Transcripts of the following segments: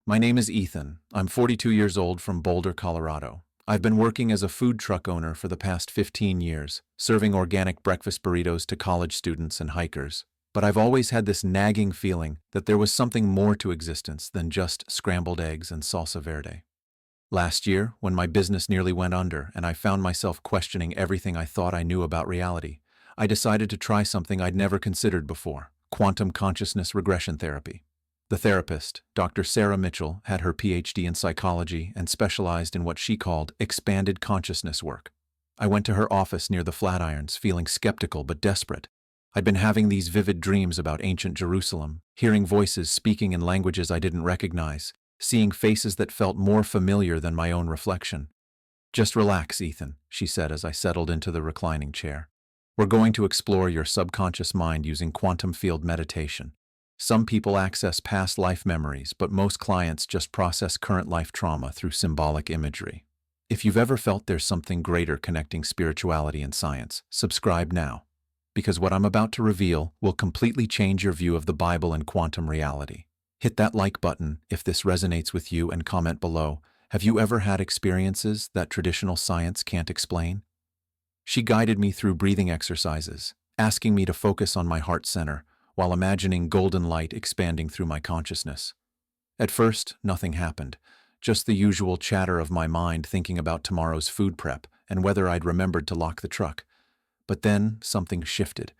My name is Ethan. I'm 42 years old from Boulder, Colorado. I've been working as a food truck owner for the past 15 years, serving organic breakfast burritos to college students and hikers. But I've always had this nagging feeling that there was something more to existence than just scrambled eggs and salsa verde. Last year, when my business nearly went under and I found myself questioning everything I thought I knew about reality, I decided to try something I'd never considered before: quantum consciousness regression therapy. The therapist, Dr. Sarah Mitchell, had her PhD in psychology and specialized in what she called expanded consciousness work. I went to her office near the Flatirons, feeling skeptical but desperate. I'd been having these vivid dreams about ancient Jerusalem, hearing voices speaking in languages I didn't recognize, seeing faces that felt more familiar than my own reflection. "Just relax, Ethan," she said as I settled into the reclining chair. "We're going to explore your subconscious mind using quantum field meditation. Some people access past life memories, but most clients just process current life trauma through symbolic imagery. If you've ever felt there's something greater connecting spirituality and science, subscribe now, because what I'm about to reveal will completely change your view of the Bible and quantum reality. Hit that like button if this resonates with you and comment below. Have you ever had experiences that traditional science can't explain?" She guided me through breathing exercises, asking me to focus on my heart center, while imagining golden light expanding through my consciousness. At first, nothing happened, just the usual chatter of my mind thinking about tomorrow's food prep and whether I'd remembered to lock the truck. But then something shifted.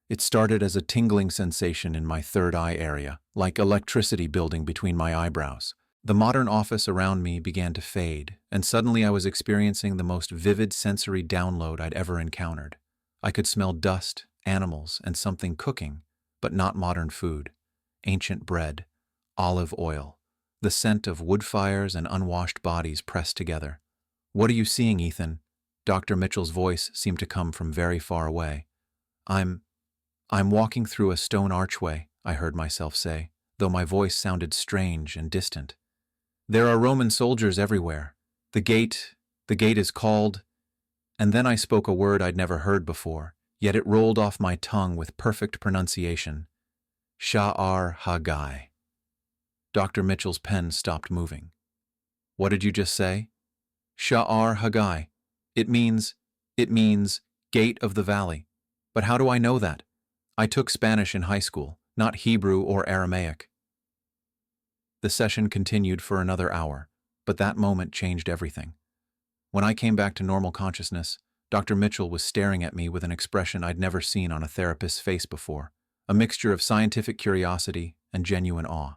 It started as a tingling sensation in my third eye area, like electricity building between my eyebrows. The modern office around me began to fade, and suddenly I was experiencing the most vivid sensory download I'd ever encountered. I could smell dust, animals, and something cooking, but not modern food. Ancient bread, olive oil, the scent of wood fires and unwashed bodies pressed together. "What are you seeing, Ethan?" Dr. Mitchell's voice seemed to come from very far away. I'm walking through a stone archway," I heard myself say, though my voice sounded strange and distant. "There are Roman soldiers everywhere. The gate is called..." And then I spoke a word I'd never heard before, yet it rolled off my tongue with perfect pronunciation. Sha'ar Hagai. Dr. Mitchell's pen stopped moving. "What did you just say?" "Sha'ar Hagai. It means Gate of the Valley. But how do I know that? I took Spanish in high school, not Hebrew or Aramaic." The session continued for another hour, but that moment changed everything. When I came back to normal consciousness, Dr. Mitchell was staring at me with an expression I'd never seen on a therapist's face before, a mixture of scientific curiosity and genuine awe.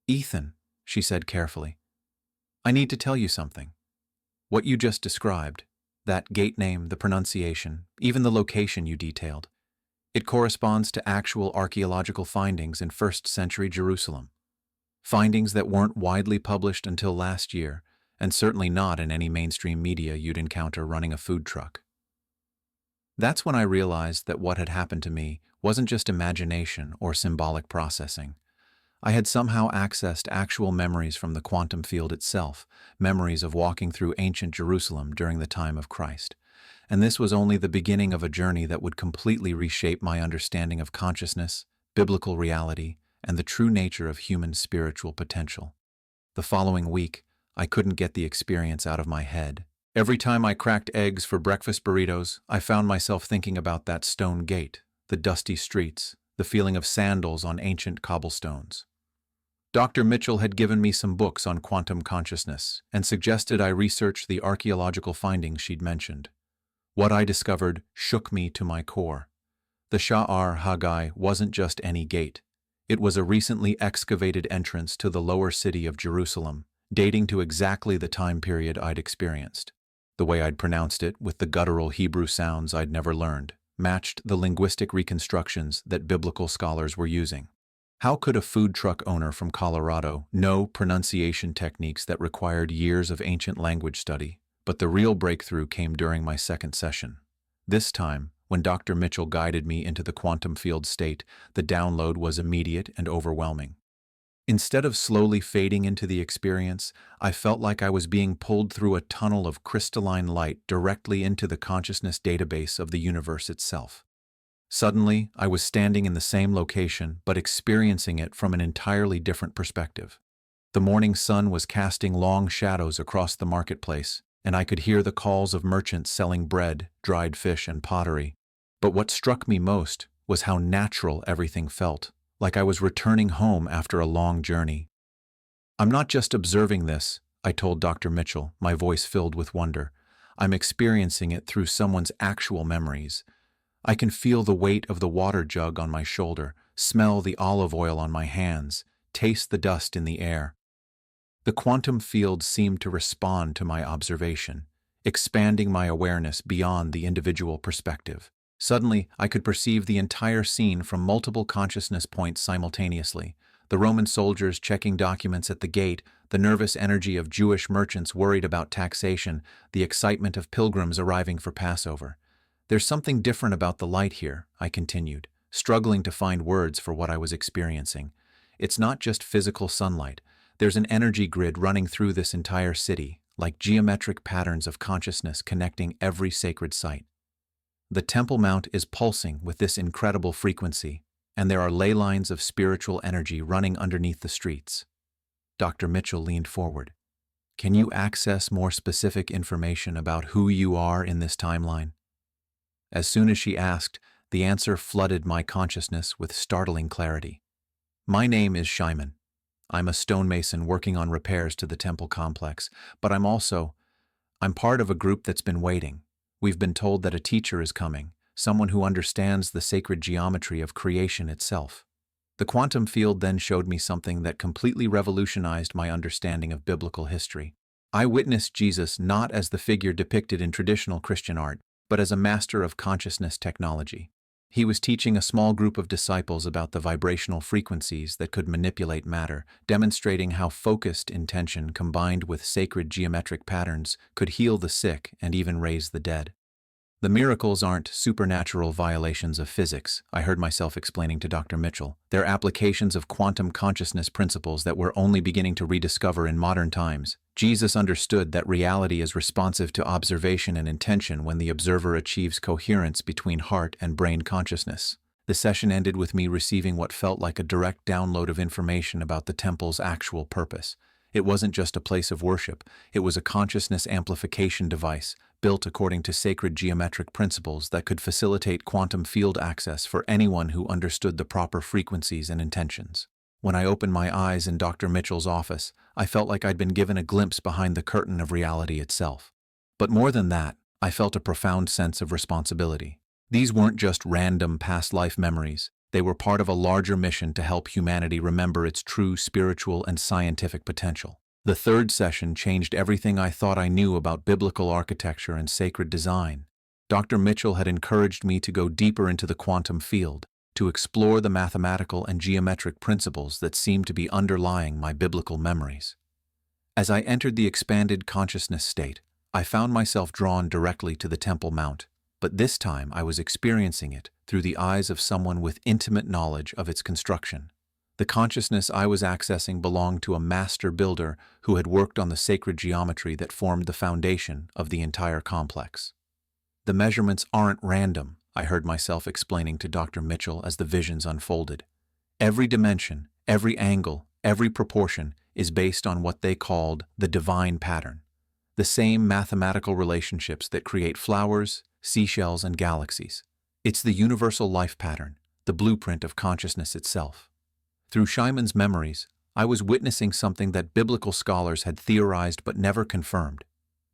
"Ethan," she said carefully, "I need to tell you something. What you just described, that gate name, the pronunciation, even the location you detailed, it corresponds to actual archaeological findings in 1st century Jerusalem. Findings that weren't widely published until last year, and certainly not in any mainstream media you'd encounter running a food truck." That's when I realized that what had happened to me wasn't just imagination or symbolic processing. I had somehow accessed actual memories from the quantum field itself, memories of walking through ancient Jerusalem during the time of Christ. And this was only the beginning of a journey that would completely reshape my understanding of consciousness, biblical reality, and the true nature of human spiritual potential. The following week, I couldn't get the experience out of my head. Every time I cracked eggs for breakfast burritos, I found myself thinking about that stone gate, the dusty streets, the feeling of sandals on ancient cobblestones. Dr. Mitchell had given me some books on quantum consciousness and suggested I research the archaeological findings she'd mentioned. What I discovered shook me to my core. The Sha'ar Hagai wasn't just any gate. It was a recently excavated entrance to the lower city of Jerusalem, dating to exactly the time period I'd experienced. The way I'd pronounced it, with the guttural Hebrew sounds I'd never learned, matched the linguistic reconstructions that biblical scholars were using. How could a food truck owner from Colorado know pronunciation techniques that required years of ancient language study? But the real breakthrough came during my second session. This time, when Dr. Mitchell guided me into the quantum field state, the download was immediate and overwhelming. Instead of slowly fading into the experience, I felt like I was being pulled through a tunnel of crystalline light directly into the consciousness database of the universe itself. Suddenly, I was standing in the same location, but experiencing it from an entirely different perspective. The morning sun was casting long shadows across the marketplace, and I could hear the calls of merchants selling bread, dried fish, and pottery. But what struck me most was how natural everything felt, like I was returning home after a long journey. "I'm not just observing this," I told Dr. Mitchell, my voice filled with wonder. "I'm experiencing it through someone's actual memories. I can feel the weight of the water jug on my shoulder, smell the olive oil on my hands, taste the dust in the air." The quantum field seemed to respond to my observation, expanding my awareness beyond the individual perspective. Suddenly, I could perceive the entire scene from multiple consciousness points simultaneously. The Roman soldiers checking documents at the gate, the nervous energy of Jewish merchants worried about taxation, the excitement of pilgrims arriving for Passover. "There's something different about the light here," I continued, struggling to find words for what I was experiencing. "It's not just physical sunlight. There's an energy grid running through this entire city, like geometric patterns of consciousness connecting every sacred site. The Temple Mount is pulsing with this incredible frequency, and there are ley lines of spiritual energy running underneath the streets." Dr. Mitchell leaned forward. "Can you access more specific information about who you are in this timeline?" As soon as she asked, the answer flooded my consciousness with startling clarity. "My name is Shimon. I'm a stonemason working on repairs to the temple complex, but I'm part of a group that's been waiting. We've been told that a teacher is coming, someone who understands the sacred geometry of creation itself." The quantum field then showed me something that completely revolutionized my understanding of biblical history. I witnessed Jesus not as the figure depicted in traditional Christian art, but as a master of consciousness technology. He was teaching a small group of disciples about the vibrational frequencies that could manipulate matter, demonstrating how focused intention combined with sacred geometric patterns could heal the sick and even raise the dead. "The miracles aren't supernatural violations of physics," I heard myself explaining to Dr. Mitchell. "They're applications of quantum consciousness principles that we're only beginning to rediscover in modern times." Jesus understood that reality is responsive to observation and intention when the observer achieves coherence between heart and brain consciousness. The session ended with me receiving what felt like a direct download of information about the temple's actual purpose. It wasn't just a place of worship, it was a consciousness amplification device, built according to sacred geometric principles that could facilitate quantum field access for anyone who understood the proper frequencies and intentions. When I opened my eyes in Dr. Mitchell's office, I felt like I'd been given a glimpse behind the curtain of reality itself. But more than that, I felt a profound sense of responsibility. These weren't just random past life memories. They were part of a larger mission to help humanity remember its true spiritual and scientific potential. The third session changed everything I thought I knew about biblical architecture and sacred design. Dr. Mitchell had encouraged me to go deeper into the quantum field, to explore the mathematical and geometric principles that seemed to be underlying my biblical memories. As I entered the expanded consciousness state, I found myself drawn directly to the Temple Mount, but this time I was experiencing it through the eyes of someone with intimate knowledge of its construction. The consciousness I was accessing belonged to a master builder who had worked on the sacred geometry that formed the foundation of the entire complex. "The measurements aren't random," I heard myself explaining to Dr. Mitchell as the visions unfolded. "Every dimension, every angle, every proportion is based on what they called the divine pattern, the same mathematical relationships that create flowers, seashells, and galaxies. It's the universal life pattern, the blueprint of consciousness itself." Through Shimon's memories, I was witnessing something that biblical scholars had theorized but never confirmed.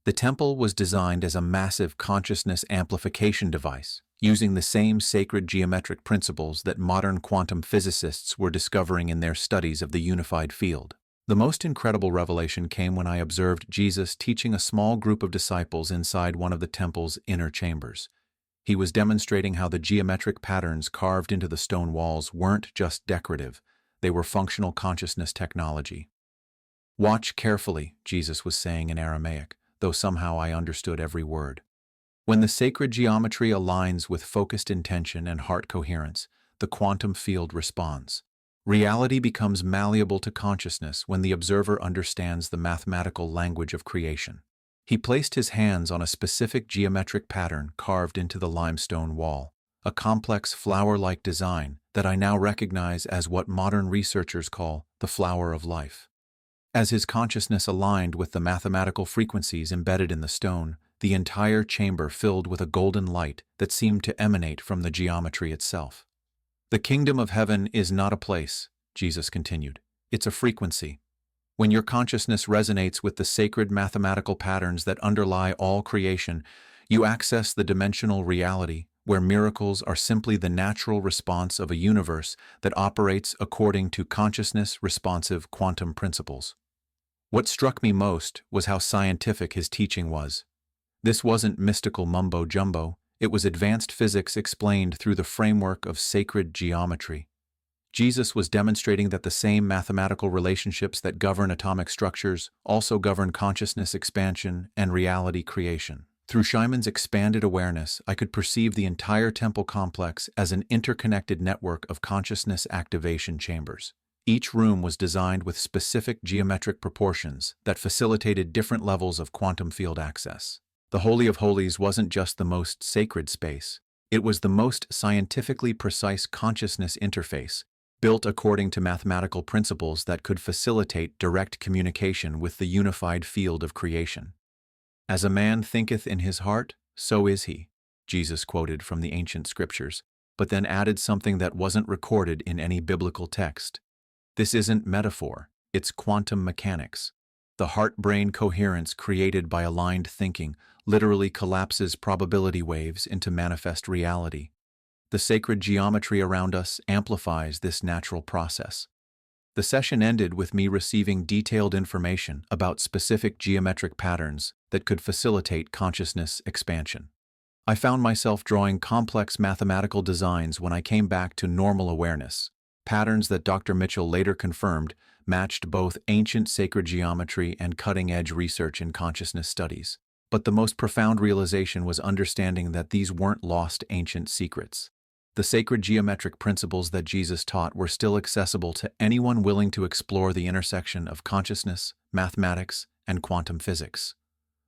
The temple was designed as a massive consciousness amplification device, using the same sacred geometric principles that modern quantum physicists were discovering in their studies of the unified field. The most incredible revelation came when I observed Jesus teaching a small group of disciples inside one of the temple's inner chambers. He was demonstrating how the geometric patterns carved into the stone walls weren't just decorative, they were functional consciousness technology. "Watch carefully," Jesus was saying in Aramaic, though somehow I understood every word. "When the sacred geometry aligns with focused intention and heart coherence, the quantum field responds. Reality becomes malleable to consciousness when the observer understands the mathematical language of creation." He placed his hands on a specific geometric pattern carved into the limestone wall, a complex flower-like design that I now recognize as what modern researchers call the flower of life. As his consciousness aligned with the mathematical frequencies embedded in the stone, the entire chamber filled with a golden light that seemed to emanate from the geometry itself. "The kingdom of heaven is not a place," Jesus continued. "It's a frequency. When your consciousness resonates with the sacred mathematical patterns that underlie all creation, you access the dimensional reality where miracles are simply the natural response of a universe that operates according to consciousness-responsive quantum principles." What struck me most was how scientific his teaching was. This wasn't mystical mumbo-jumbo, it was advanced physics explained through the framework of sacred geometry. Jesus was demonstrating that the same mathematical relationships that govern atomic structures also govern consciousness expansion and reality creation. Through Shyman's expanded awareness, I could perceive the entire temple complex as an interconnected network of consciousness activation chambers. Each room was designed with specific geometric proportions that facilitated different levels of quantum field access. The Holy of Holies wasn't just the most sacred space, it was the most scientifically precise consciousness interface, built according to mathematical principles that could facilitate direct communication with the unified field of creation. "As a man thinketh in his heart, so is he," Jesus quoted from the ancient scriptures, but then added something that wasn't recorded in any biblical text. This isn't metaphor, it's quantum mechanics. The heart-brain coherence created by aligned thinking literally collapses probability waves into manifest reality. The sacred geometry around us amplifies this natural process. The session ended with me receiving detailed information about specific geometric patterns that could facilitate consciousness expansion. I found myself drawing complex mathematical designs when I came back to normal awareness, patterns that Dr. Mitchell later confirmed matched both ancient sacred geometry and cutting-edge research in consciousness studies. But the most profound realization was understanding that these weren't lost ancient secrets. The sacred geometric principles that Jesus taught were still accessible to anyone willing to explore the intersection of consciousness, mathematics, and quantum physics.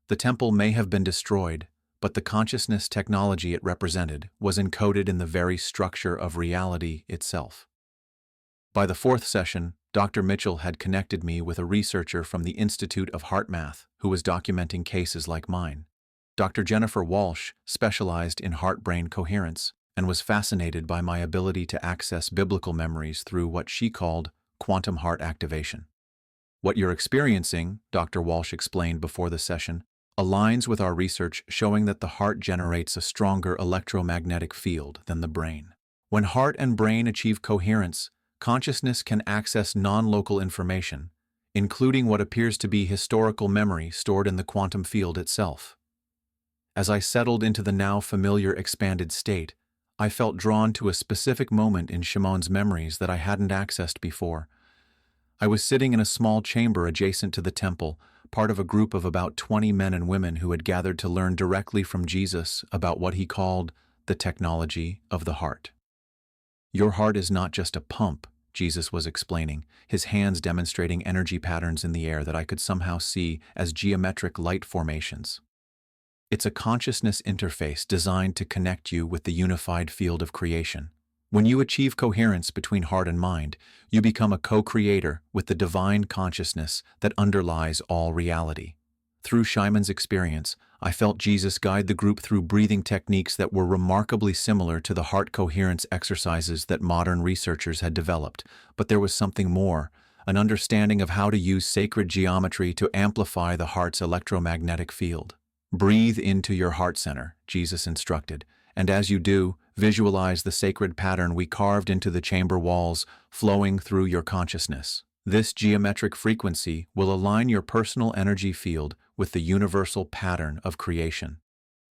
The temple may have been destroyed, but the consciousness technology it represented was encoded in the very structure of reality itself. By the fourth session, Dr. Mitchell had connected me with a researcher from the Institute of Heart Math who was documenting cases like mine. Dr. Jennifer Walsh specialized in heart-brain coherence and was fascinated by my ability to access biblical memories through what she called quantum heart activation. "What you're experiencing," Dr. Walsh explained before the session, "aligns with our research showing that the heart generates a stronger electromagnetic field than the brain. When heart and brain achieve coherence, consciousness can access non-local information, including what appears to be historical memory stored in the quantum field itself." As I settled into the now familiar expanded state, I felt drawn to a specific moment in Shimon's memories that I hadn't accessed before. I was sitting in a small chamber adjacent to the temple, part of a group of about 20 men and women who had gathered to learn directly from Jesus about what he called the technology of the heart. "Your heart is not just a pump," Jesus was explaining, his hands demonstrating energy patterns in the air that I could somehow see as geometric light formations. "It's a consciousness interface designed to connect you with the unified field of creation. When you achieve coherence between heart and mind, you become a co-creator with the divine consciousness that underlies all reality." Through Shyman's experience, I felt Jesus guide the group through breathing techniques that were remarkably similar to the heart coherence exercises that modern researchers had developed. But there was something more, an understanding of how to use sacred geometry to amplify the heart's electromagnetic field. "Breathe into your heart center," Jesus instructed, "and as you do, visualize the sacred pattern we carved into the chamber walls flowing through your consciousness. This geometric frequency will align your personal energy field with the universal pattern of creation."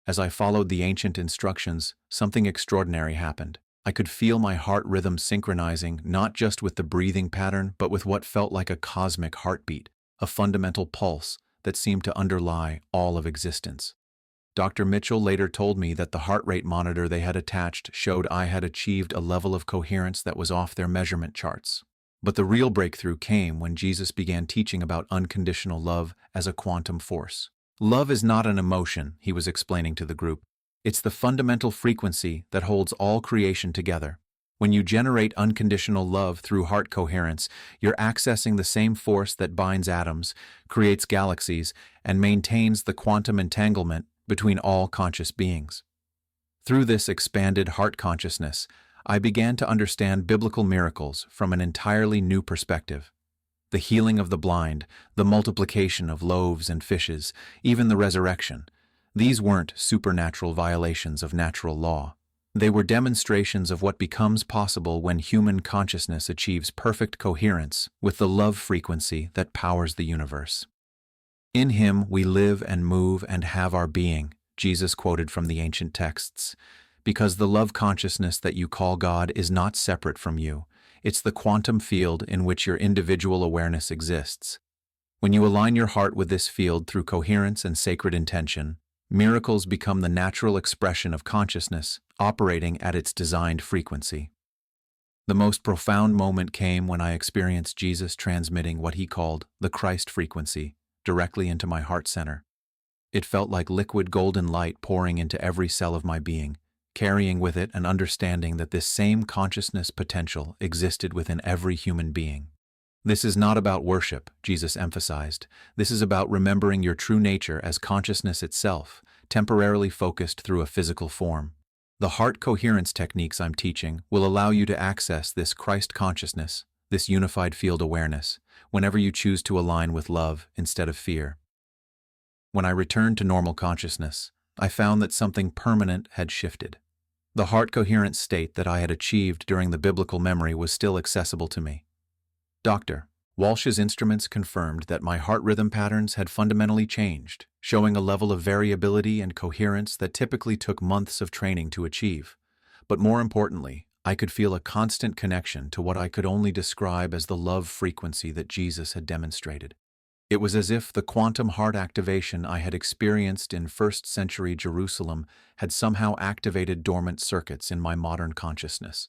As I followed the ancient instructions, something extraordinary happened. I could feel my heart rhythm synchronizing not just with the breathing pattern, but with what felt like a cosmic heartbeat, a fundamental pulse that seemed to underlie all of existence. Dr. Mitchell later told me that the heart rate monitor they had attached showed I had achieved a level of coherence that was off their measurement charts. But the real breakthrough came when Jesus began teaching about unconditional love as a quantum force. "Love is not an emotion," he was explaining to the group. "It's the fundamental frequency that holds all creation together. When you generate unconditional love through heart coherence, you're accessing the same force that binds atoms, creates galaxies, and maintains the quantum entanglement between all conscious beings. Through this expanded heart consciousness, I began to understand biblical miracles from an entirely new perspective. The healing of the blind, the multiplication of loaves and fishes, even the resurrection. These weren't supernatural violations of natural law. They were demonstrations of what becomes possible when human consciousness achieves perfect coherence with the love frequency that powers the universe. In Him we live and move and have our being, Jesus quoted from the ancient texts, because the love consciousness that you call God is not separate from you. It's the quantum field in which your individual awareness exists. When you align your heart with this field through coherence and sacred intention, miracles become the natural expression of consciousness, operating at its designed frequency. The most profound moment came when I experienced Jesus transmitting what He called the Christ frequency directly into my heart center. It felt like liquid golden light pouring into every cell of my being, carrying with it an understanding that this same consciousness potential existed within every human being. This is not about worship, Jesus emphasized. This is about remembering your true nature as consciousness itself, temporarily focused through a physical form. The heart coherence techniques I'm teaching will allow you to access this Christ consciousness, this unified field awareness, whenever you choose to align with love instead of fear. When I returned to normal consciousness, I found that something permanent had shifted. The heart coherence state that I had achieved during the biblical memory was still accessible to me. Dr. Walsh's instruments confirmed that my heart rhythm patterns had fundamentally changed, showing a level of variability and coherence that typically took months of training to achieve. But more importantly, I could feel a constant connection to what I could only describe as the love frequency that Jesus had demonstrated. It was as if the quantum heart activation I had experienced in first-century Jerusalem had somehow activated dormant circuits in my modern consciousness.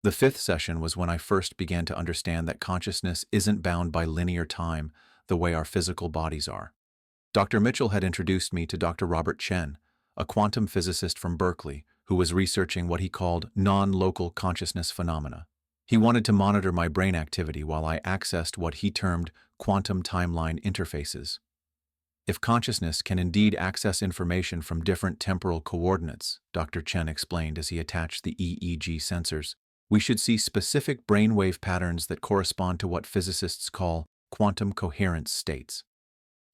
The fifth session was when I first began to understand that consciousness isn't bound by linear time the way our physical bodies are. Dr. Mitchell had introduced me to Dr. Robert Chen, a quantum physicist from Berkeley who was researching what he called non-local consciousness phenomena. He wanted to monitor my brain activity while I accessed what he termed quantum timeline interfaces. If consciousness can indeed access information from different temporal coordinates, Dr. Chen explained as he attached the EEG sensors, we should see specific brainwave patterns that correspond to what physicists call quantum coherence states.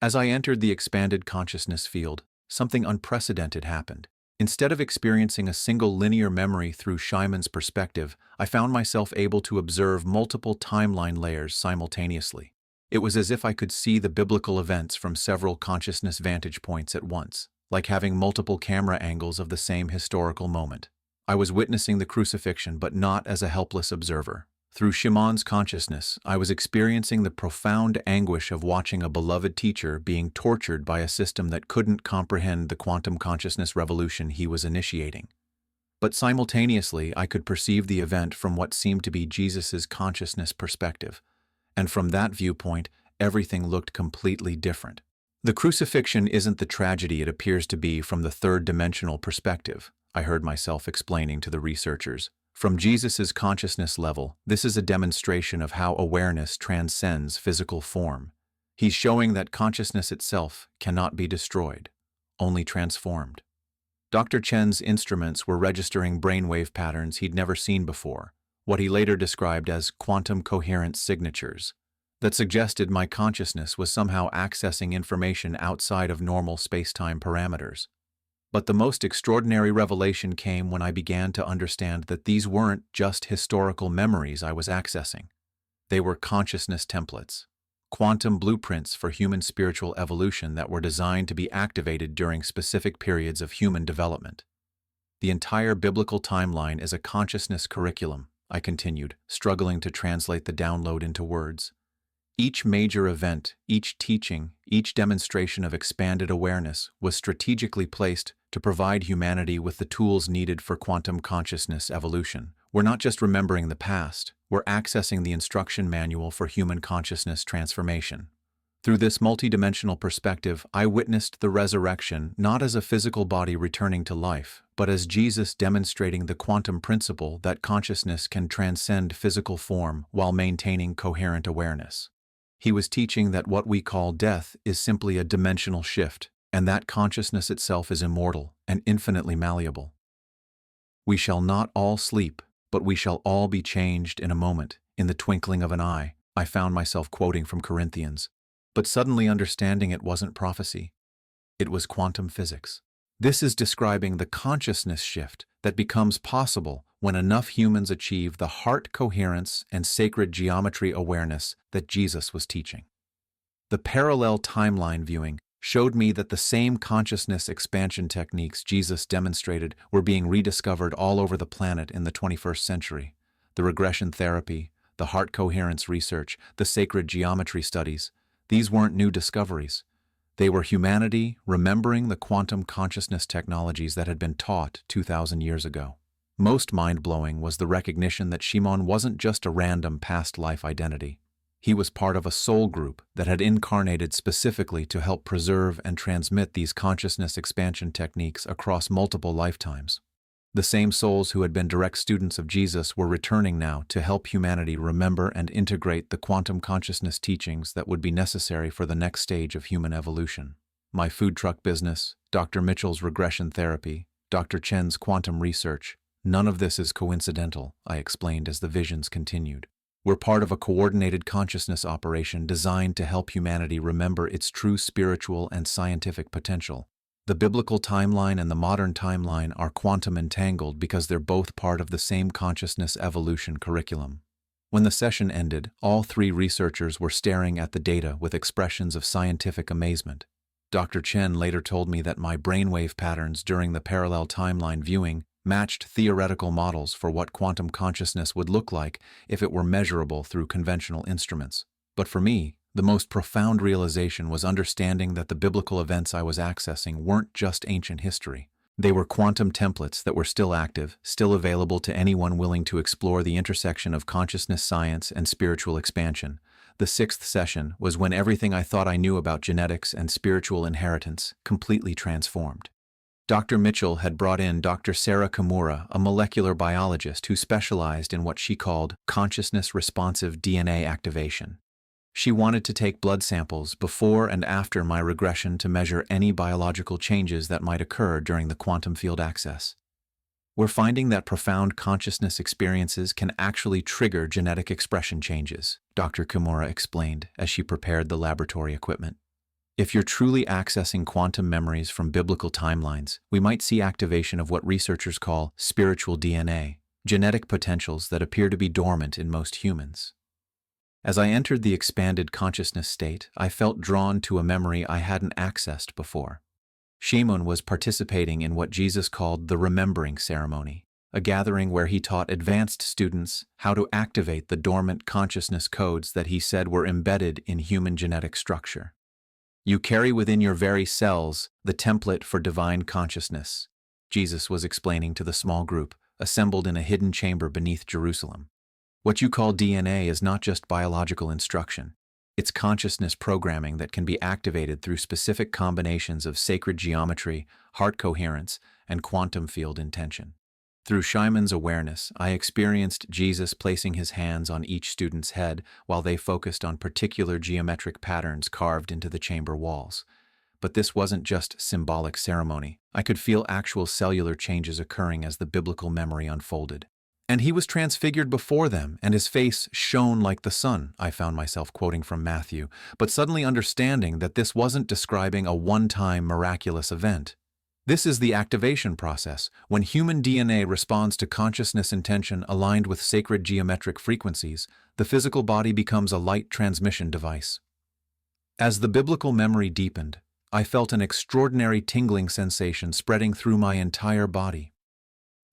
As I entered the expanded consciousness field, something unprecedented happened. Instead of experiencing a single linear memory through Scheinman's perspective, I found myself able to observe multiple timeline layers simultaneously. It was as if I could see the biblical events from several consciousness vantage points at once, like having multiple camera angles of the same historical moment. I was witnessing the crucifixion, but not as a helpless observer. Through Shimon's consciousness, I was experiencing the profound anguish of watching a beloved teacher being tortured by a system that couldn't comprehend the quantum consciousness revolution he was initiating. But simultaneously, I could perceive the event from what seemed to be Jesus's consciousness perspective. And from that viewpoint, everything looked completely different. The crucifixion isn't the tragedy it appears to be from the third-dimensional perspective, I heard myself explaining to the researchers. From Jesus's consciousness level, this is a demonstration of how awareness transcends physical form. He's showing that consciousness itself cannot be destroyed, only transformed. Dr. Chen's instruments were registering brainwave patterns he'd never seen before, what he later described as quantum coherence signatures, that suggested my consciousness was somehow accessing information outside of normal space-time parameters. But the most extraordinary revelation came when I began to understand that these weren't just historical memories I was accessing. They were consciousness templates, quantum blueprints for human spiritual evolution that were designed to be activated during specific periods of human development. The entire biblical timeline is a consciousness curriculum, I continued, struggling to translate the download into words. Each major event, each teaching, each demonstration of expanded awareness was strategically placed to provide humanity with the tools needed for quantum consciousness evolution. We're not just remembering the past, we're accessing the instruction manual for human consciousness transformation. Through this multidimensional perspective, I witnessed the resurrection not as a physical body returning to life, but as Jesus demonstrating the quantum principle that consciousness can transcend physical form while maintaining coherent awareness. He was teaching that what we call death is simply a dimensional shift, and that consciousness itself is immortal and infinitely malleable. We shall not all sleep, but we shall all be changed in a moment, in the twinkling of an eye, I found myself quoting from Corinthians. But suddenly understanding it wasn't prophecy. It was quantum physics. This is describing the consciousness shift that becomes possible when enough humans achieve the heart coherence and sacred geometry awareness that Jesus was teaching. The parallel timeline viewing showed me that the same consciousness expansion techniques Jesus demonstrated were being rediscovered all over the planet in the 21st century. The regression therapy, the heart coherence research, the sacred geometry studies, these weren't new discoveries. They were humanity remembering the quantum consciousness technologies that had been taught 2,000 years ago. Most mind-blowing was the recognition that Shimon wasn't just a random past life identity. He was part of a soul group that had incarnated specifically to help preserve and transmit these consciousness expansion techniques across multiple lifetimes. The same souls who had been direct students of Jesus were returning now to help humanity remember and integrate the quantum consciousness teachings that would be necessary for the next stage of human evolution. My food truck business, Dr. Mitchell's regression therapy, Dr. Chen's quantum research, none of this is coincidental, I explained as the visions continued. We're part of a coordinated consciousness operation designed to help humanity remember its true spiritual and scientific potential. The biblical timeline and the modern timeline are quantum entangled because they're both part of the same consciousness evolution curriculum. When the session ended, all three researchers were staring at the data with expressions of scientific amazement. Dr. Chen later told me that my brainwave patterns during the parallel timeline viewing matched theoretical models for what quantum consciousness would look like if it were measurable through conventional instruments. But for me, the most profound realization was understanding that the biblical events I was accessing weren't just ancient history. They were quantum templates that were still active, still available to anyone willing to explore the intersection of consciousness science and spiritual expansion. The sixth session was when everything I thought I knew about genetics and spiritual inheritance completely transformed. Dr. Mitchell had brought in Dr. Sarah Kimura, a molecular biologist who specialized in what she called consciousness-responsive DNA activation. She wanted to take blood samples before and after my regression to measure any biological changes that might occur during the quantum field access. We're finding that profound consciousness experiences can actually trigger genetic expression changes, Dr. Kimura explained as she prepared the laboratory equipment. If you're truly accessing quantum memories from biblical timelines, we might see activation of what researchers call spiritual DNA, genetic potentials that appear to be dormant in most humans. As I entered the expanded consciousness state, I felt drawn to a memory I hadn't accessed before. Shimon was participating in what Jesus called the remembering ceremony, a gathering where he taught advanced students how to activate the dormant consciousness codes that he said were embedded in human genetic structure. You carry within your very cells the template for divine consciousness, Jesus was explaining to the small group assembled in a hidden chamber beneath Jerusalem. What you call DNA is not just biological instruction. It's consciousness programming that can be activated through specific combinations of sacred geometry, heart coherence, and quantum field intention. Through Shimon's awareness, I experienced Jesus placing his hands on each student's head while they focused on particular geometric patterns carved into the chamber walls. But this wasn't just symbolic ceremony. I could feel actual cellular changes occurring as the biblical memory unfolded. And he was transfigured before them, and his face shone like the sun, I found myself quoting from Matthew, but suddenly understanding that this wasn't describing a one-time miraculous event. This is the activation process, when human DNA responds to consciousness intention aligned with sacred geometric frequencies, the physical body becomes a light transmission device. As the biblical memory deepened, I felt an extraordinary tingling sensation spreading through my entire body.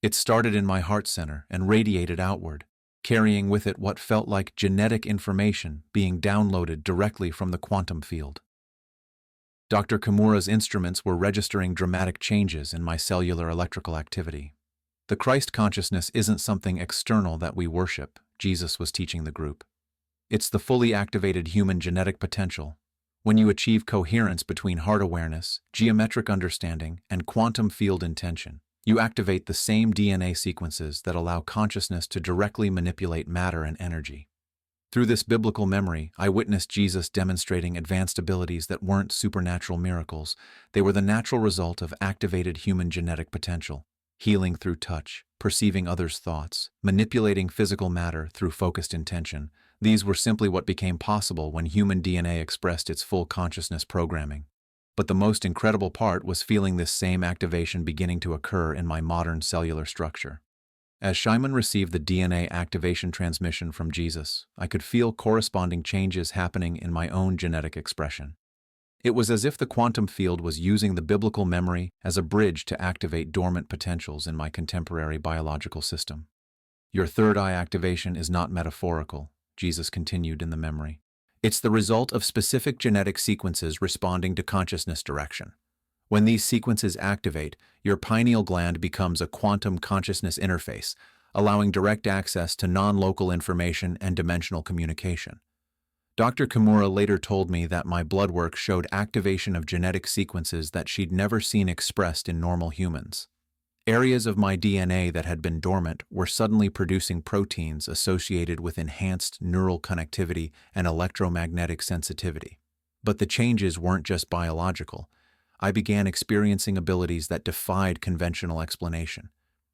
It started in my heart center and radiated outward, carrying with it what felt like genetic information being downloaded directly from the quantum field. Dr. Kimura's instruments were registering dramatic changes in my cellular electrical activity. The Christ consciousness isn't something external that we worship, Jesus was teaching the group. It's the fully activated human genetic potential. When you achieve coherence between heart awareness, geometric understanding, and quantum field intention, you activate the same DNA sequences that allow consciousness to directly manipulate matter and energy. Through this biblical memory, I witnessed Jesus demonstrating advanced abilities that weren't supernatural miracles. They were the natural result of activated human genetic potential, healing through touch, perceiving others' thoughts, manipulating physical matter through focused intention. These were simply what became possible when human DNA expressed its full consciousness programming. But the most incredible part was feeling this same activation beginning to occur in my modern cellular structure. As Shimon received the DNA activation transmission from Jesus, I could feel corresponding changes happening in my own genetic expression. It was as if the quantum field was using the biblical memory as a bridge to activate dormant potentials in my contemporary biological system. Your third eye activation is not metaphorical, Jesus continued in the memory. It's the result of specific genetic sequences responding to consciousness direction. When these sequences activate, your pineal gland becomes a quantum consciousness interface, allowing direct access to non-local information and dimensional communication. Dr. Kimura later told me that my blood work showed activation of genetic sequences that she'd never seen expressed in normal humans. Areas of my DNA that had been dormant were suddenly producing proteins associated with enhanced neural connectivity and electromagnetic sensitivity. But the changes weren't just biological. I began experiencing abilities that defied conventional explanation.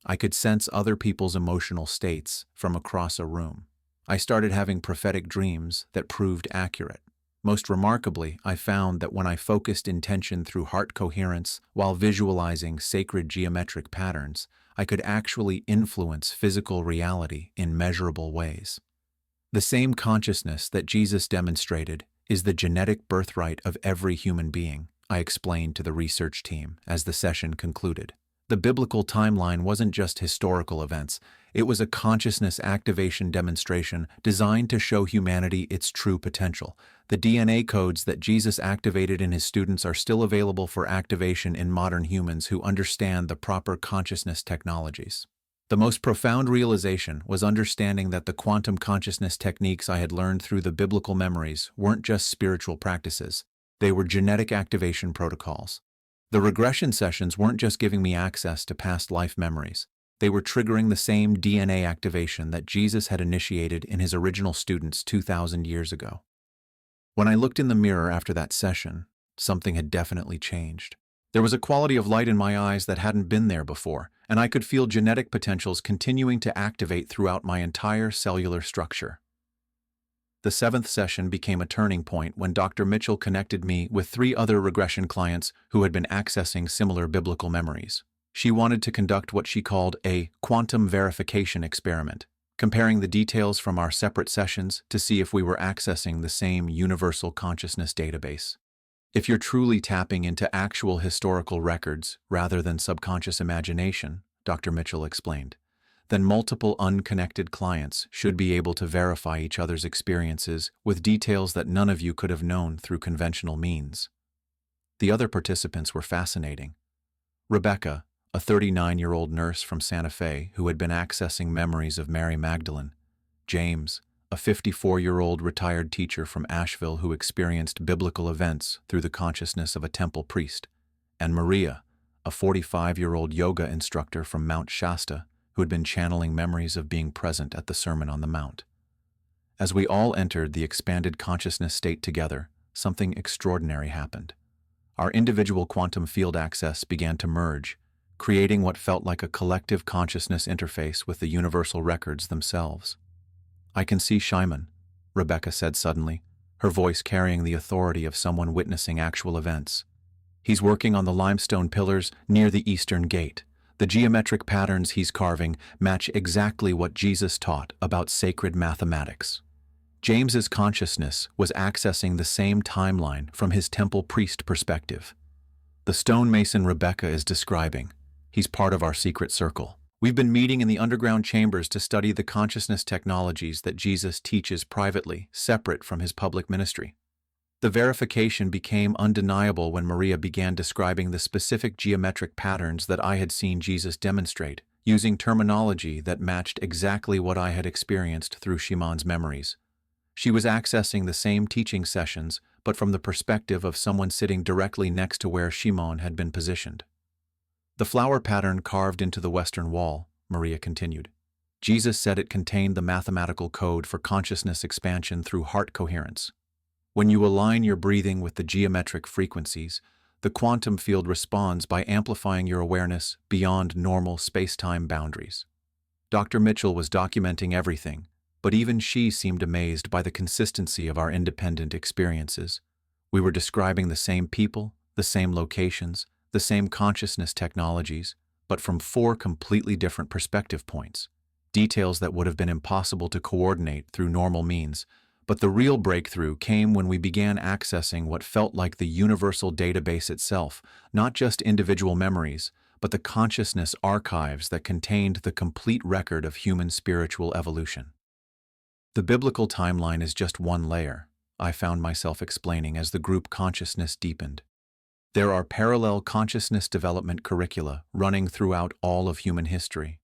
I could sense other people's emotional states from across a room. I started having prophetic dreams that proved accurate. Most remarkably, I found that when I focused intention through heart coherence while visualizing sacred geometric patterns, I could actually influence physical reality in measurable ways. The same consciousness that Jesus demonstrated is the genetic birthright of every human being, I explained to the research team as the session concluded. The biblical timeline wasn't just historical events, it was a consciousness activation demonstration designed to show humanity its true potential. The DNA codes that Jesus activated in his students are still available for activation in modern humans who understand the proper consciousness technologies. The most profound realization was understanding that the quantum consciousness techniques I had learned through the biblical memories weren't just spiritual practices, they were genetic activation protocols. The regression sessions weren't just giving me access to past life memories. They were triggering the same DNA activation that Jesus had initiated in his original students 2,000 years ago. When I looked in the mirror after that session, something had definitely changed. There was a quality of light in my eyes that hadn't been there before, and I could feel genetic potentials continuing to activate throughout my entire cellular structure. The seventh session became a turning point when Dr. Mitchell connected me with 3 other regression clients who had been accessing similar biblical memories. She wanted to conduct what she called a quantum verification experiment, comparing the details from our separate sessions to see if we were accessing the same universal consciousness database. If you're truly tapping into actual historical records rather than subconscious imagination, Dr. Mitchell explained, then multiple unconnected clients should be able to verify each other's experiences with details that none of you could have known through conventional means. The other participants were fascinating. Rebecca, a 39-year-old nurse from Santa Fe who had been accessing memories of Mary Magdalene. James, a 54-year-old retired teacher from Asheville who experienced biblical events through the consciousness of a temple priest. And Maria, a 45-year-old yoga instructor from Mount Shasta who had been channeling memories of being present at the Sermon on the Mount. As we all entered the expanded consciousness state together, something extraordinary happened. Our individual quantum field access began to merge, creating what felt like a collective consciousness interface with the universal records themselves. "I can see Shimon," Rebecca said suddenly, her voice carrying the authority of someone witnessing actual events. "He's working on the limestone pillars near the eastern gate. The geometric patterns he's carving match exactly what Jesus taught about sacred mathematics." James's consciousness was accessing the same timeline from his temple priest perspective. The stonemason Rebecca is describing. He's part of our secret circle. We've been meeting in the underground chambers to study the consciousness technologies that Jesus teaches privately, separate from his public ministry. The verification became undeniable when Maria began describing the specific geometric patterns that I had seen Jesus demonstrate, using terminology that matched exactly what I had experienced through Shimon's memories. She was accessing the same teaching sessions, but from the perspective of someone sitting directly next to where Shimon had been positioned. The flower pattern carved into the western wall, Maria continued. Jesus said it contained the mathematical code for consciousness expansion through heart coherence. When you align your breathing with the geometric frequencies, the quantum field responds by amplifying your awareness beyond normal space-time boundaries. Dr. Mitchell was documenting everything, but even she seemed amazed by the consistency of our independent experiences. We were describing the same people, the same locations, the same consciousness technologies, but from 4 completely different perspective points. Details that would have been impossible to coordinate through normal means. But the real breakthrough came when we began accessing what felt like the universal database itself, not just individual memories, but the consciousness archives that contained the complete record of human spiritual evolution. The biblical timeline is just one layer, I found myself explaining as the group consciousness deepened. There are parallel consciousness development curricula running throughout all of human history.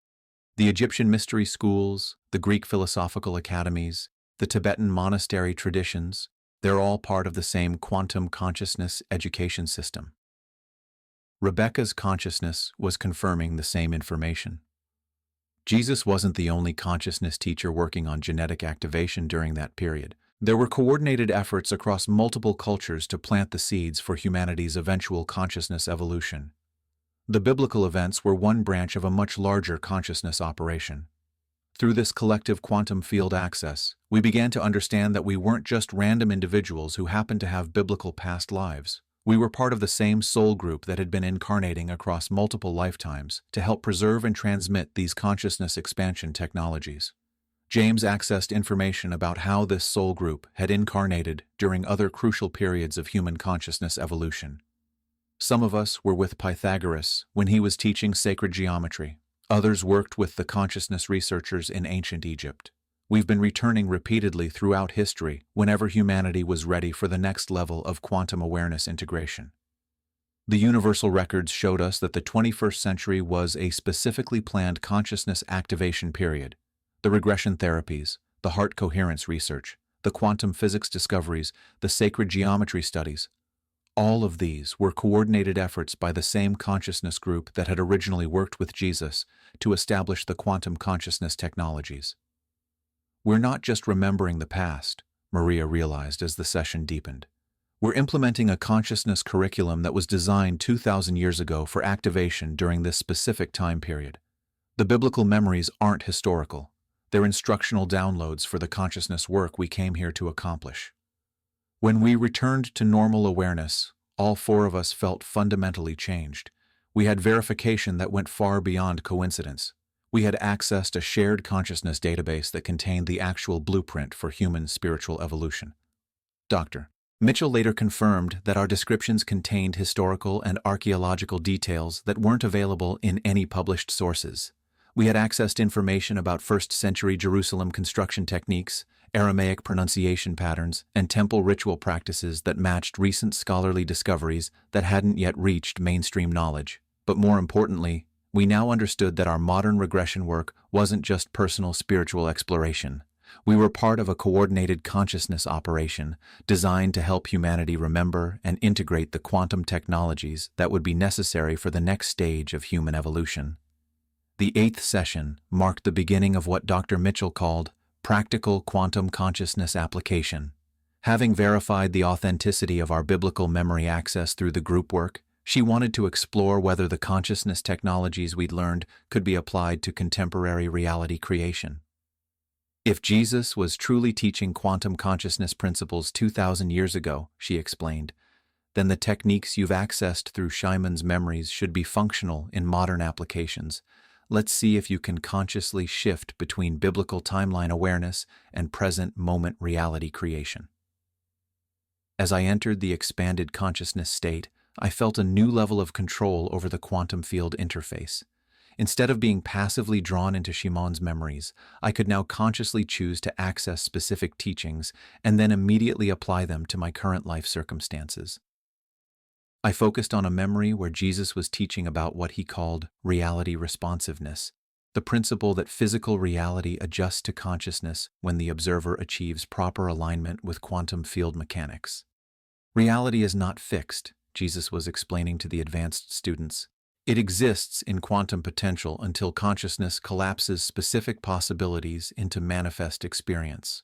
The Egyptian mystery schools, the Greek philosophical academies, the Tibetan monastery traditions, they're all part of the same quantum consciousness education system. Rebecca's consciousness was confirming the same information. Jesus wasn't the only consciousness teacher working on genetic activation during that period. There were coordinated efforts across multiple cultures to plant the seeds for humanity's eventual consciousness evolution. The biblical events were one branch of a much larger consciousness operation. Through this collective quantum field access, we began to understand that we weren't just random individuals who happened to have biblical past lives. We were part of the same soul group that had been incarnating across multiple lifetimes to help preserve and transmit these consciousness expansion technologies. James accessed information about how this soul group had incarnated during other crucial periods of human consciousness evolution. Some of us were with Pythagoras when he was teaching sacred geometry. Others worked with the consciousness researchers in ancient Egypt. We've been returning repeatedly throughout history whenever humanity was ready for the next level of quantum awareness integration. The universal records showed us that the 21st century was a specifically planned consciousness activation period. The regression therapies, the heart coherence research, the quantum physics discoveries, the sacred geometry studies, all of these were coordinated efforts by the same consciousness group that had originally worked with Jesus to establish the quantum consciousness technologies. We're not just remembering the past, Maria realized as the session deepened. We're implementing a consciousness curriculum that was designed 2,000 years ago for activation during this specific time period. The biblical memories aren't historical. They're instructional downloads for the consciousness work we came here to accomplish. When we returned to normal awareness, all 4 of us felt fundamentally changed. We had verification that went far beyond coincidence. We had accessed a shared consciousness database that contained the actual blueprint for human spiritual evolution. Dr. Mitchell later confirmed that our descriptions contained historical and archaeological details that weren't available in any published sources. We had accessed information about 1st century Jerusalem construction techniques, Aramaic pronunciation patterns, and temple ritual practices that matched recent scholarly discoveries that hadn't yet reached mainstream knowledge. But more importantly, we now understood that our modern regression work wasn't just personal spiritual exploration. We were part of a coordinated consciousness operation designed to help humanity remember and integrate the quantum technologies that would be necessary for the next stage of human evolution. The 8th session marked the beginning of what Dr. Mitchell called practical quantum consciousness application. Having verified the authenticity of our biblical memory access through the group work, she wanted to explore whether the consciousness technologies we'd learned could be applied to contemporary reality creation. If Jesus was truly teaching quantum consciousness principles 2,000 years ago, she explained, then the techniques you've accessed through Shimon's memories should be functional in modern applications. Let's see if you can consciously shift between biblical timeline awareness and present moment reality creation. As I entered the expanded consciousness state, I felt a new level of control over the quantum field interface. Instead of being passively drawn into Shimon's memories, I could now consciously choose to access specific teachings and then immediately apply them to my current life circumstances. I focused on a memory where Jesus was teaching about what he called reality responsiveness, the principle that physical reality adjusts to consciousness when the observer achieves proper alignment with quantum field mechanics. Reality is not fixed, Jesus was explaining to the advanced students. It exists in quantum potential until consciousness collapses specific possibilities into manifest experience.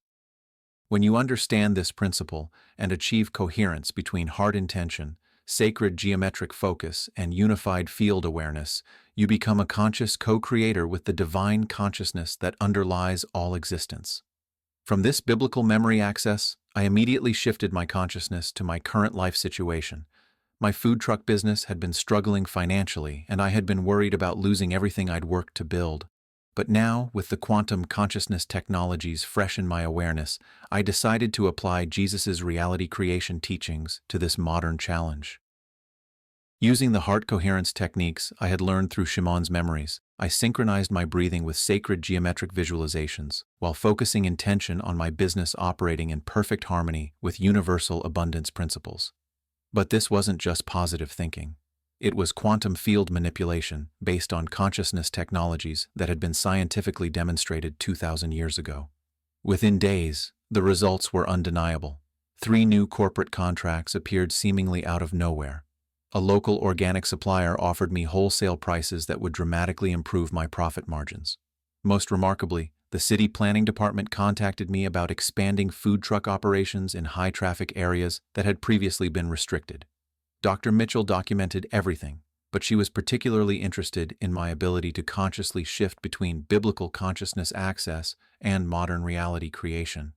When you understand this principle and achieve coherence between heart intention, sacred geometric focus, and unified field awareness, you become a conscious co-creator with the divine consciousness that underlies all existence. From this biblical memory access, I immediately shifted my consciousness to my current life situation. My food truck business had been struggling financially, and I had been worried about losing everything I'd worked to build. But now, with the quantum consciousness technologies fresh in my awareness, I decided to apply Jesus' reality creation teachings to this modern challenge. Using the heart coherence techniques I had learned through Shimon's memories, I synchronized my breathing with sacred geometric visualizations, while focusing intention on my business operating in perfect harmony with universal abundance principles. But this wasn't just positive thinking. It was quantum field manipulation based on consciousness technologies that had been scientifically demonstrated 2,000 years ago. Within days, the results were undeniable. 3 new corporate contracts appeared seemingly out of nowhere. A local organic supplier offered me wholesale prices that would dramatically improve my profit margins. Most remarkably, the city planning department contacted me about expanding food truck operations in high-traffic areas that had previously been restricted. Dr. Mitchell documented everything, but she was particularly interested in my ability to consciously shift between biblical consciousness access and modern reality creation.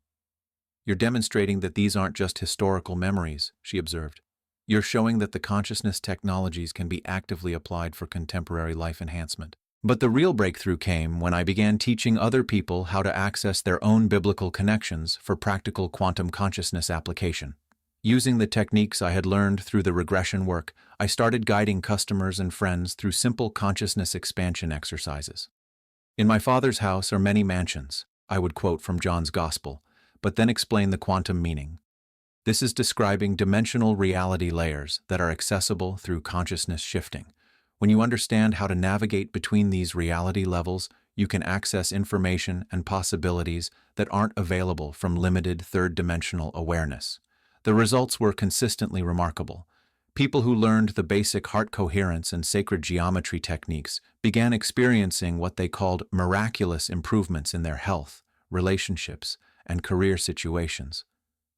"You're demonstrating that these aren't just historical memories," she observed. "You're showing that the consciousness technologies can be actively applied for contemporary life enhancement." But the real breakthrough came when I began teaching other people how to access their own biblical connections for practical quantum consciousness application. Using the techniques I had learned through the regression work, I started guiding customers and friends through simple consciousness expansion exercises. "In my Father's house are many mansions," I would quote from John's Gospel, but then explain the quantum meaning. This is describing dimensional reality layers that are accessible through consciousness shifting. When you understand how to navigate between these reality levels, you can access information and possibilities that aren't available from limited third-dimensional awareness. The results were consistently remarkable. People who learned the basic heart coherence and sacred geometry techniques began experiencing what they called miraculous improvements in their health, relationships, and career situations.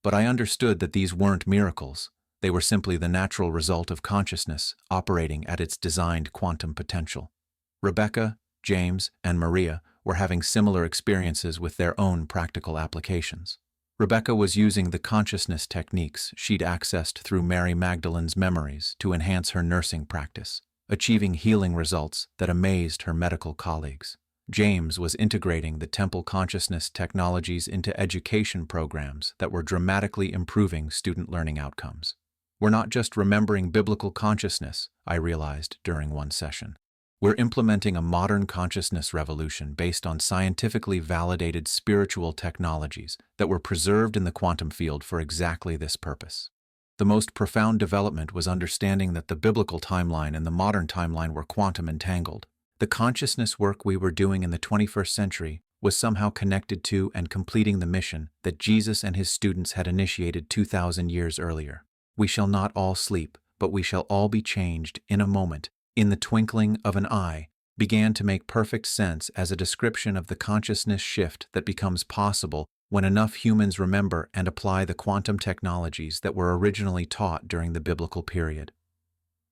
But I understood that these weren't miracles. They were simply the natural result of consciousness operating at its designed quantum potential. Rebecca, James, and Maria were having similar experiences with their own practical applications. Rebecca was using the consciousness techniques she'd accessed through Mary Magdalene's memories to enhance her nursing practice, achieving healing results that amazed her medical colleagues. James was integrating the temple consciousness technologies into education programs that were dramatically improving student learning outcomes. "We're not just remembering biblical consciousness," I realized during one session. "We're implementing a modern consciousness revolution based on scientifically validated spiritual technologies that were preserved in the quantum field for exactly this purpose." The most profound development was understanding that the biblical timeline and the modern timeline were quantum entangled. The consciousness work we were doing in the 21st century was somehow connected to and completing the mission that Jesus and his students had initiated 2,000 years earlier. "We shall not all sleep, but we shall all be changed in a moment, in the twinkling of an eye," began to make perfect sense as a description of the consciousness shift that becomes possible when enough humans remember and apply the quantum technologies that were originally taught during the biblical period.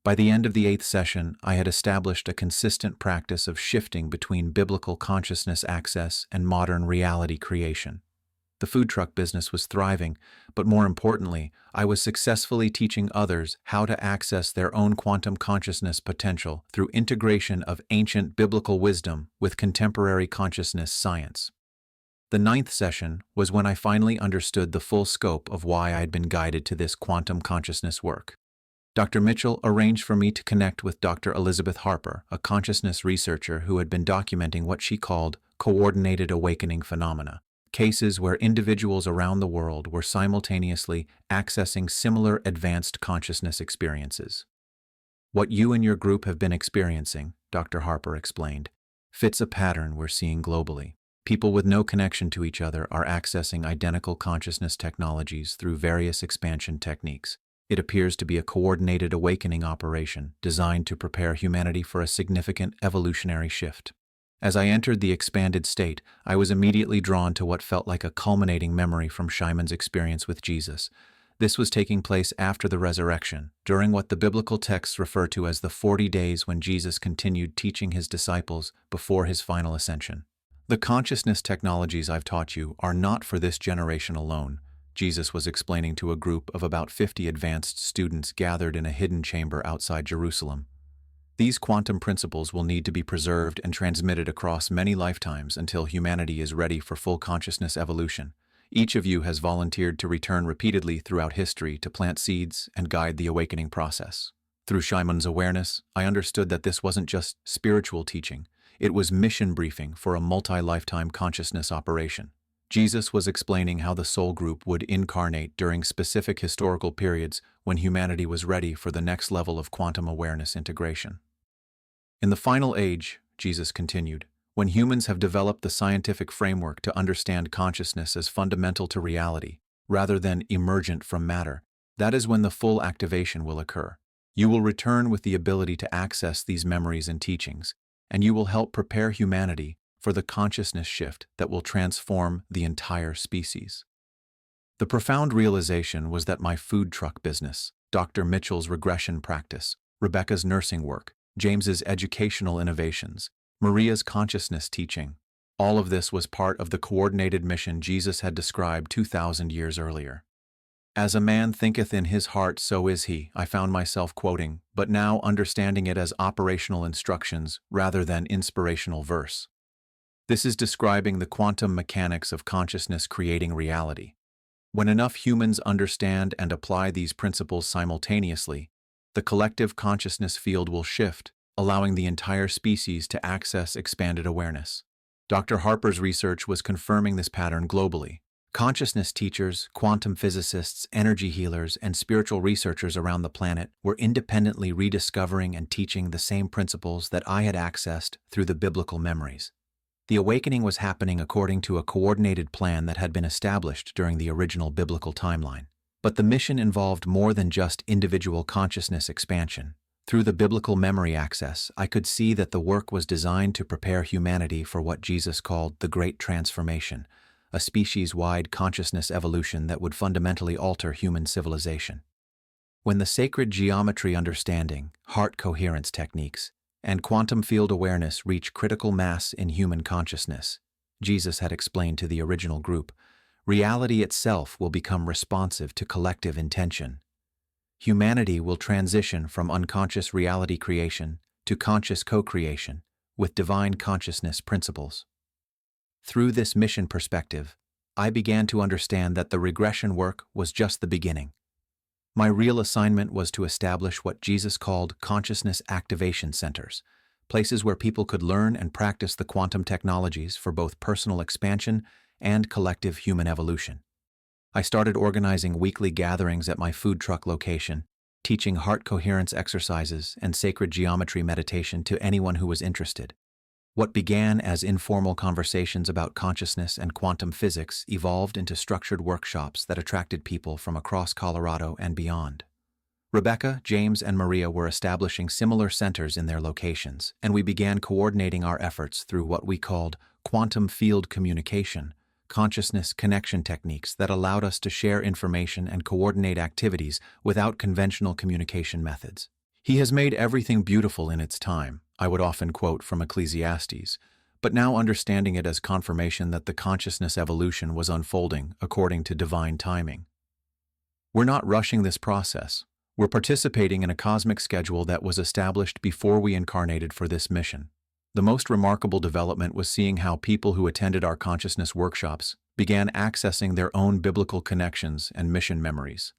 By the end of the 8th session, I had established a consistent practice of shifting between biblical consciousness access and modern reality creation. The food truck business was thriving, but more importantly, I was successfully teaching others how to access their own quantum consciousness potential through integration of ancient biblical wisdom with contemporary consciousness science. The 9th session was when I finally understood the full scope of why I'd been guided to this quantum consciousness work. Dr. Mitchell arranged for me to connect with Dr. Elizabeth Harper, a consciousness researcher who had been documenting what she called coordinated awakening phenomena, cases where individuals around the world were simultaneously accessing similar advanced consciousness experiences. "What you and your group have been experiencing," Dr. Harper explained, "fits a pattern we're seeing globally. People with no connection to each other are accessing identical consciousness technologies through various expansion techniques. It appears to be a coordinated awakening operation designed to prepare humanity for a significant evolutionary shift. As I entered the expanded state, I was immediately drawn to what felt like a culminating memory from Shimon's experience with Jesus. This was taking place after the resurrection, during what the biblical texts refer to as the 40 days when Jesus continued teaching his disciples before his final ascension. The consciousness technologies I've taught you are not for this generation alone, Jesus was explaining to a group of about 50 advanced students gathered in a hidden chamber outside Jerusalem. These quantum principles will need to be preserved and transmitted across many lifetimes until humanity is ready for full consciousness evolution. Each of you has volunteered to return repeatedly throughout history to plant seeds and guide the awakening process. Through Shimon's awareness, I understood that this wasn't just spiritual teaching, it was mission briefing for a multi-lifetime consciousness operation. Jesus was explaining how the soul group would incarnate during specific historical periods when humanity was ready for the next level of quantum awareness integration. In the final age, Jesus continued, when humans have developed the scientific framework to understand consciousness as fundamental to reality, rather than emergent from matter, that is when the full activation will occur. You will return with the ability to access these memories and teachings, and you will help prepare humanity for the consciousness shift that will transform the entire species. The profound realization was that my food truck business, Dr. Mitchell's regression practice, Rebecca's nursing work, James's educational innovations, Maria's consciousness teaching, all of this was part of the coordinated mission Jesus had described 2,000 years earlier. As a man thinketh in his heart, so is he, I found myself quoting, but now understanding it as operational instructions rather than inspirational verse. This is describing the quantum mechanics of consciousness creating reality. When enough humans understand and apply these principles simultaneously, the collective consciousness field will shift, allowing the entire species to access expanded awareness. Dr. Harper's research was confirming this pattern globally. Consciousness teachers, quantum physicists, energy healers, and spiritual researchers around the planet were independently rediscovering and teaching the same principles that I had accessed through the biblical memories. The awakening was happening according to a coordinated plan that had been established during the original biblical timeline. But the mission involved more than just individual consciousness expansion. Through the biblical memory access, I could see that the work was designed to prepare humanity for what Jesus called the Great Transformation, a species-wide consciousness evolution that would fundamentally alter human civilization. When the sacred geometry understanding, heart coherence techniques, and quantum field awareness reach critical mass in human consciousness, Jesus had explained to the original group, reality itself will become responsive to collective intention. Humanity will transition from unconscious reality creation to conscious co-creation with divine consciousness principles. Through this mission perspective, I began to understand that the regression work was just the beginning. My real assignment was to establish what Jesus called consciousness activation centers, places where people could learn and practice the quantum technologies for both personal expansion and collective human evolution. I started organizing weekly gatherings at my food truck location, teaching heart coherence exercises and sacred geometry meditation to anyone who was interested. What began as informal conversations about consciousness and quantum physics evolved into structured workshops that attracted people from across Colorado and beyond. Rebecca, James, and Maria were establishing similar centers in their locations, and we began coordinating our efforts through what we called quantum field communication, consciousness connection techniques that allowed us to share information and coordinate activities without conventional communication methods. He has made everything beautiful in its time, I would often quote from Ecclesiastes, but now understanding it as confirmation that the consciousness evolution was unfolding according to divine timing. We're not rushing this process. We're participating in a cosmic schedule that was established before we incarnated for this mission. The most remarkable development was seeing how people who attended our consciousness workshops began accessing their own biblical connections and mission memories.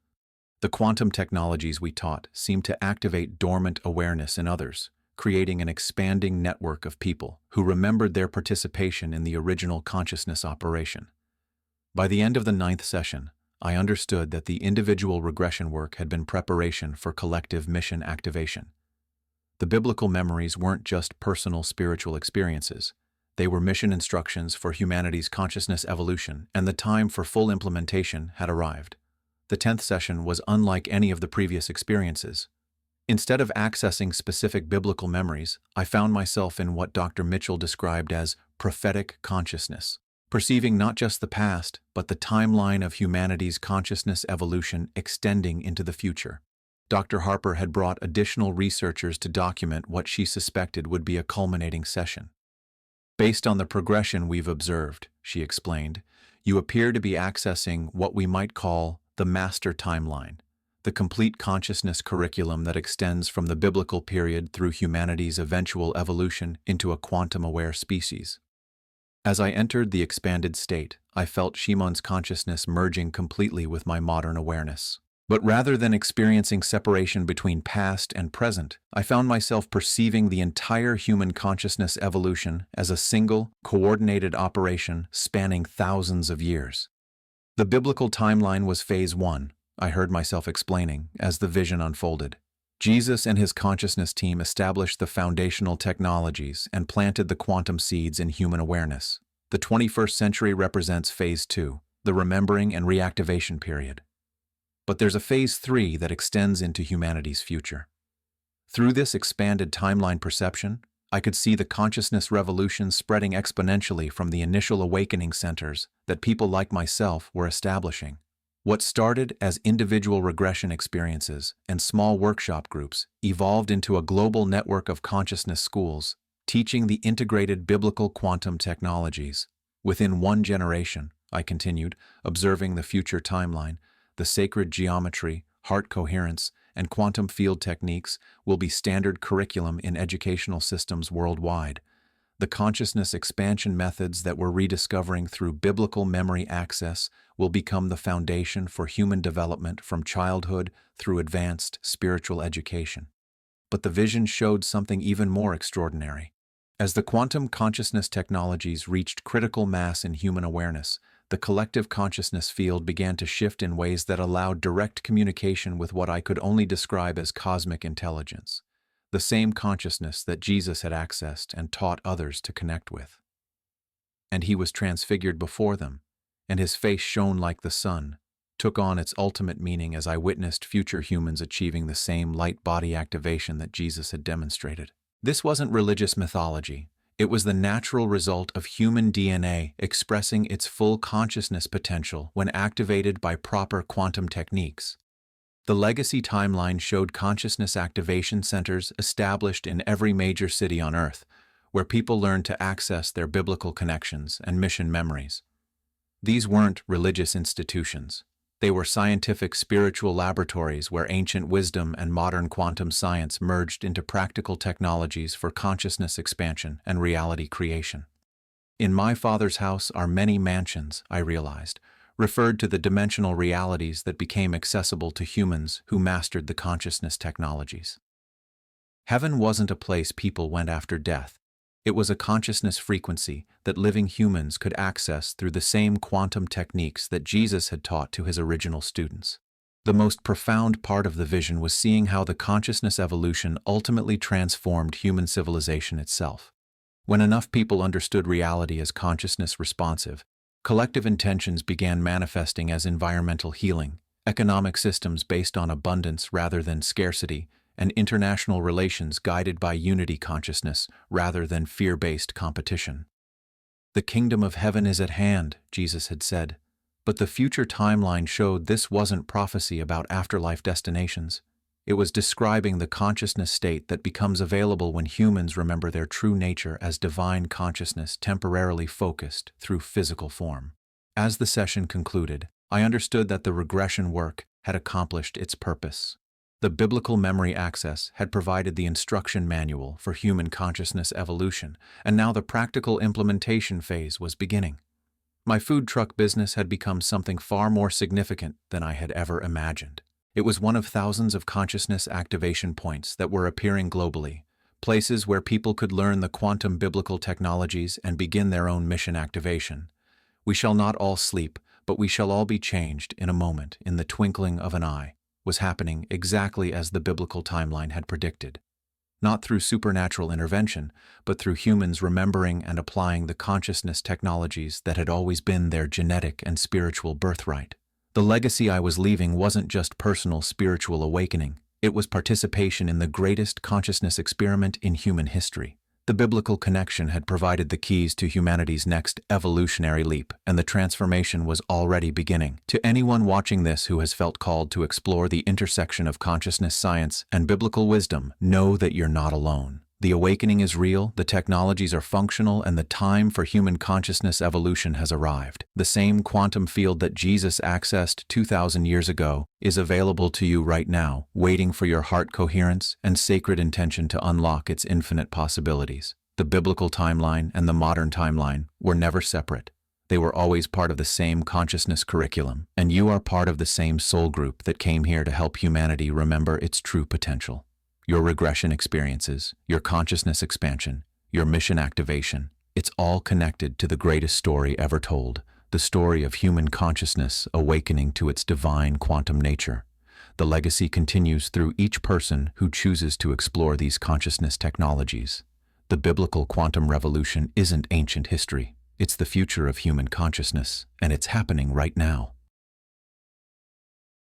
The quantum technologies we taught seemed to activate dormant awareness in others, creating an expanding network of people who remembered their participation in the original consciousness operation. By the end of the 9th session, I understood that the individual regression work had been preparation for collective mission activation. The biblical memories weren't just personal spiritual experiences. They were mission instructions for humanity's consciousness evolution, and the time for full implementation had arrived. The 10th session was unlike any of the previous experiences. Instead of accessing specific biblical memories, I found myself in what Dr. Mitchell described as prophetic consciousness, perceiving not just the past, but the timeline of humanity's consciousness evolution extending into the future. Dr. Harper had brought additional researchers to document what she suspected would be a culminating session. Based on the progression we've observed, she explained, you appear to be accessing what we might call the master timeline, the complete consciousness curriculum that extends from the biblical period through humanity's eventual evolution into a quantum-aware species. As I entered the expanded state, I felt Shimon's consciousness merging completely with my modern awareness. But rather than experiencing separation between past and present, I found myself perceiving the entire human consciousness evolution as a single, coordinated operation spanning thousands of years. The biblical timeline was phase 1, I heard myself explaining as the vision unfolded. Jesus and his consciousness team established the foundational technologies and planted the quantum seeds in human awareness. The 21st century represents phase 2, the remembering and reactivation period. But there's a phase 3 that extends into humanity's future. Through this expanded timeline perception, I could see the consciousness revolution spreading exponentially from the initial awakening centers that people like myself were establishing. What started as individual regression experiences and small workshop groups evolved into a global network of consciousness schools, teaching the integrated biblical quantum technologies. Within one generation, I continued, observing the future timeline, the sacred geometry, heart coherence, and quantum field techniques will be standard curriculum in educational systems worldwide. The consciousness expansion methods that we're rediscovering through biblical memory access will become the foundation for human development from childhood through advanced spiritual education. But the vision showed something even more extraordinary. As the quantum consciousness technologies reached critical mass in human awareness, the collective consciousness field began to shift in ways that allowed direct communication with what I could only describe as cosmic intelligence, the same consciousness that Jesus had accessed and taught others to connect with. And he was transfigured before them, and his face shone like the sun, took on its ultimate meaning as I witnessed future humans achieving the same light-body activation that Jesus had demonstrated. This wasn't religious mythology. It was the natural result of human DNA expressing its full consciousness potential when activated by proper quantum techniques. The legacy timeline showed consciousness activation centers established in every major city on Earth, where people learned to access their biblical connections and mission memories. These weren't religious institutions. They were scientific spiritual laboratories where ancient wisdom and modern quantum science merged into practical technologies for consciousness expansion and reality creation. In my Father's house are many mansions, I realized, referred to the dimensional realities that became accessible to humans who mastered the consciousness technologies. Heaven wasn't a place people went after death. It was a consciousness frequency that living humans could access through the same quantum techniques that Jesus had taught to his original students. The most profound part of the vision was seeing how the consciousness evolution ultimately transformed human civilization itself. When enough people understood reality as consciousness responsive, collective intentions began manifesting as environmental healing, economic systems based on abundance rather than scarcity, and international relations guided by unity consciousness rather than fear-based competition. The kingdom of heaven is at hand, Jesus had said, but the future timeline showed this wasn't prophecy about afterlife destinations. It was describing the consciousness state that becomes available when humans remember their true nature as divine consciousness temporarily focused through physical form. As the session concluded, I understood that the regression work had accomplished its purpose. The biblical memory access had provided the instruction manual for human consciousness evolution, and now the practical implementation phase was beginning. My food truck business had become something far more significant than I had ever imagined. It was one of thousands of consciousness activation points that were appearing globally, places where people could learn the quantum biblical technologies and begin their own mission activation. We shall not all sleep, but we shall all be changed in a moment, in the twinkling of an eye, was happening exactly as the biblical timeline had predicted. Not through supernatural intervention, but through humans remembering and applying the consciousness technologies that had always been their genetic and spiritual birthright. The legacy I was leaving wasn't just personal spiritual awakening. It was participation in the greatest consciousness experiment in human history. The biblical connection had provided the keys to humanity's next evolutionary leap, and the transformation was already beginning. To anyone watching this who has felt called to explore the intersection of consciousness science and biblical wisdom, know that you're not alone. The awakening is real, the technologies are functional, and the time for human consciousness evolution has arrived. The same quantum field that Jesus accessed 2,000 years ago is available to you right now, waiting for your heart coherence and sacred intention to unlock its infinite possibilities. The biblical timeline and the modern timeline were never separate. They were always part of the same consciousness curriculum, and you are part of the same soul group that came here to help humanity remember its true potential. Your regression experiences, your consciousness expansion, your mission activation, it's all connected to the greatest story ever told, the story of human consciousness awakening to its divine quantum nature. The legacy continues through each person who chooses to explore these consciousness technologies. The biblical quantum revolution isn't ancient history. It's the future of human consciousness, and it's happening right now.